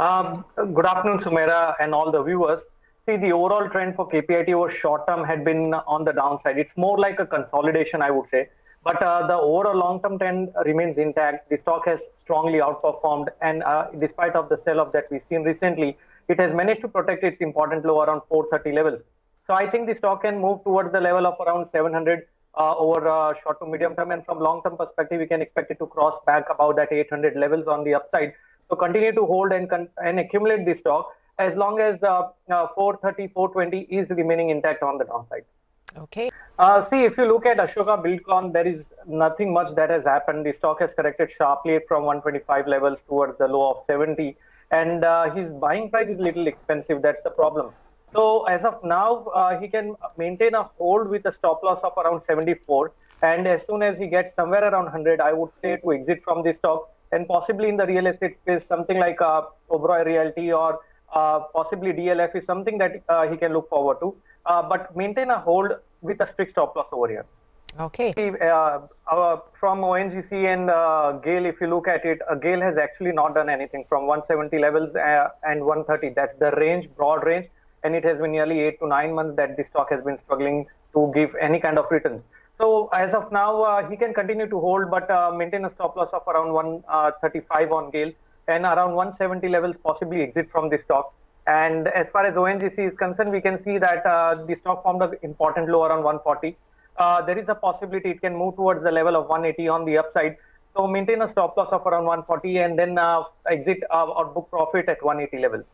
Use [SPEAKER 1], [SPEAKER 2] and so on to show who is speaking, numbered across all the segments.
[SPEAKER 1] Good afternoon, Sumera and all the viewers. See, the overall trend for KPIT over short term had been on the downside. It's more like a consolidation, I would say. But the overall long-term trend remains intact. The stock has strongly outperformed, and despite of the sell-off that we've seen recently, it has managed to protect its important low around 430 levels. So I think the stock can move towards the level of around 700 over short to medium term, and from long-term perspective, we can expect it to cross back about that 800 levels on the upside. So continue to hold and accumulate the stock as long as 430, 420 is remaining intact on the downside.
[SPEAKER 2] Okay.
[SPEAKER 1] See, if you look at Ashoka Buildcon, there is nothing much that has happened. The stock has corrected sharply from 125 levels towards the low of 70, and his buying price is little expensive. That's the problem. So as of now, he can maintain a hold with a stop loss of around 74, and as soon as he gets somewhere around 100, I would say to exit from the stock, and possibly in the real estate space, something like Oberoi Realty or possibly DLF is something that he can look forward to. But maintain a hold with a strict stop loss over here.
[SPEAKER 2] Okay.
[SPEAKER 1] From ONGC and GAIL, if you look at it, GAIL has actually not done anything from 170 levels and 130. That's the range, broad range, and it has been nearly 8 to 9 months that the stock has been struggling to give any kind of returns. So as of now, he can continue to hold, but maintain a stop loss of around 135 on GAIL and around 170 levels, possibly exit from the stock. And as far as ONGC is concerned, we can see that the stock formed an important low around 140. There is a possibility it can move towards the level of 180 on the upside. So maintain a stop loss of around 140 and then exit or book profit at 180 levels.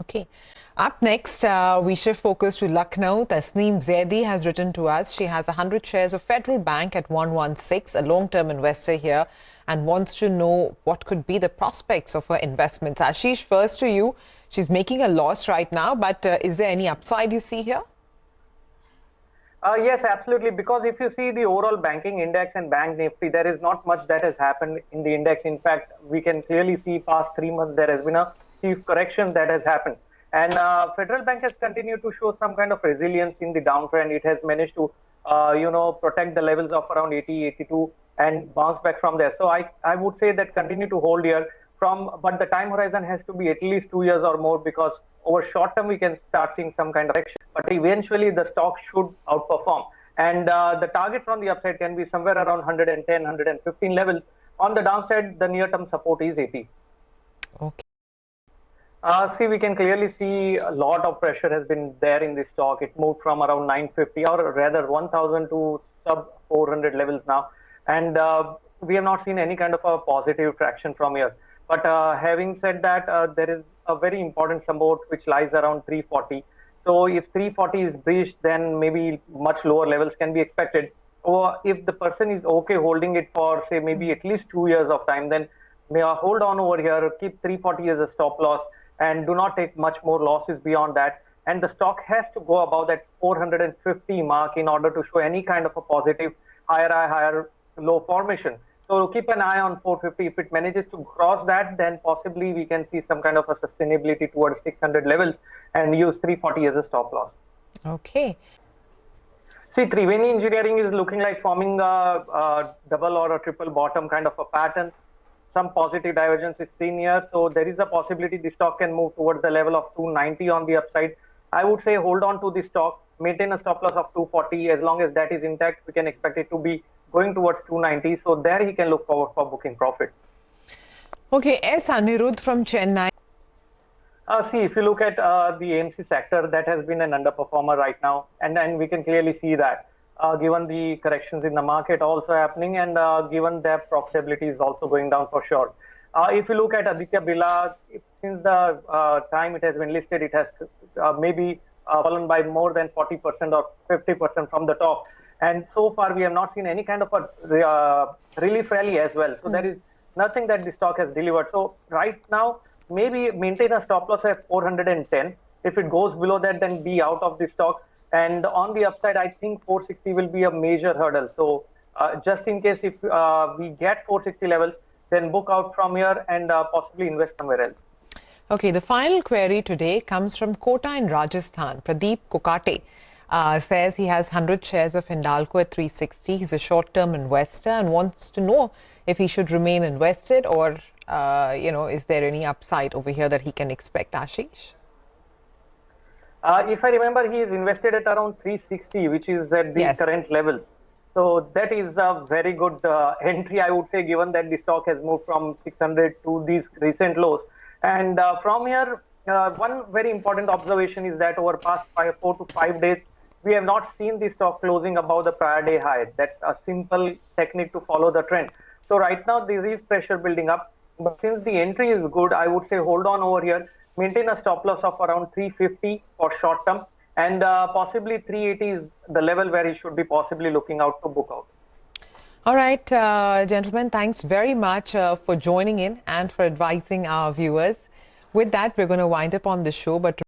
[SPEAKER 2] Okay. Up next, we shift focus to Lucknow. Tasneem Zaidi has written to us. She has 100 shares of Federal Bank at 116, a long-term investor here, and wants to know what could be the prospects of her investments. Ashish, first to you. She's making a loss right now, but is there any upside you see here?
[SPEAKER 1] Yes, absolutely. Because if you see the overall banking index and bank nifty, there is not much that has happened in the index. In fact, we can clearly see past 3 months there has been a steep correction that has happened. And Federal Bank has continued to show some kind of resilience in the downtrend. It has managed to, protect the levels of around 80, 82 and bounce back from there. So I would say that continue to hold here but the time horizon has to be at least 2 years or more, because over short term we can start seeing some kind of action. But eventually the stock should outperform. And the target from the upside can be somewhere around 110, 115 levels. On the downside, the near term support is 80.
[SPEAKER 2] Okay.
[SPEAKER 1] See, we can clearly see a lot of pressure has been there in this stock. It moved from around 950 or rather 1000 to sub 400 levels now. And we have not seen any kind of a positive traction from here. But having said that, there is a very important support which lies around 340. So if 340 is breached, then maybe much lower levels can be expected. Or if the person is okay holding it for, say, maybe at least 2 years of time, then may hold on over here, keep 340 as a stop loss, and do not take much more losses beyond that. And the stock has to go above that 450 mark in order to show any kind of a positive higher high, higher low formation. So keep an eye on 450. If it manages to cross that, then possibly we can see some kind of a sustainability towards 600 levels and use 340 as a stop loss.
[SPEAKER 2] Okay.
[SPEAKER 1] See, Triveni Engineering is looking like forming a double or a triple bottom kind of a pattern. Some positive divergence is seen here. So there is a possibility the stock can move towards the level of 290 on the upside. I would say hold on to the stock, maintain a stop loss of 240. As long as that is intact, we can expect it to be going towards 290. So there he can look forward for booking profit.
[SPEAKER 2] Okay, S. Anirudh from Chennai.
[SPEAKER 1] See, if you look at the AMC sector, that has been an underperformer right now. And we can clearly see that given the corrections in the market also happening, and given that profitability is also going down for sure. If you look at Aditya Birla, since the time it has been listed, it has maybe fallen by more than 40% or 50% from the top. And so far, we have not seen any kind of a relief rally as well. So there is nothing that the stock has delivered. So right now, maybe maintain a stop loss at 410. If it goes below that, then be out of the stock. And on the upside, I think 460 will be a major hurdle. So just in case if we get 460 levels, then book out from here and possibly invest somewhere else.
[SPEAKER 2] Okay, the final query today comes from Kota in Rajasthan. Pradeep Kokate says he has 100 shares of HINDALCO at 360. He's a short-term investor and wants to know if he should remain invested or Is there any upside over here that he can expect, Ashish?
[SPEAKER 1] If I remember, he is invested at around 360, which is at the
[SPEAKER 2] Yes.
[SPEAKER 1] current levels. So that is a very good entry, I would say, given that the stock has moved from 600 to these recent lows. And from here, one very important observation is that over past 4 to 5 days, we have not seen the stock closing above the prior day high. That's a simple technique to follow the trend. So right now, there is pressure building up. But since the entry is good, I would say hold on over here, maintain a stop loss of around 350 for short term, and possibly 380 is the level where he should be possibly looking out to book out.
[SPEAKER 2] All right, gentlemen, thanks very much for joining in and for advising our viewers. With that, we're going to wind up on the show. But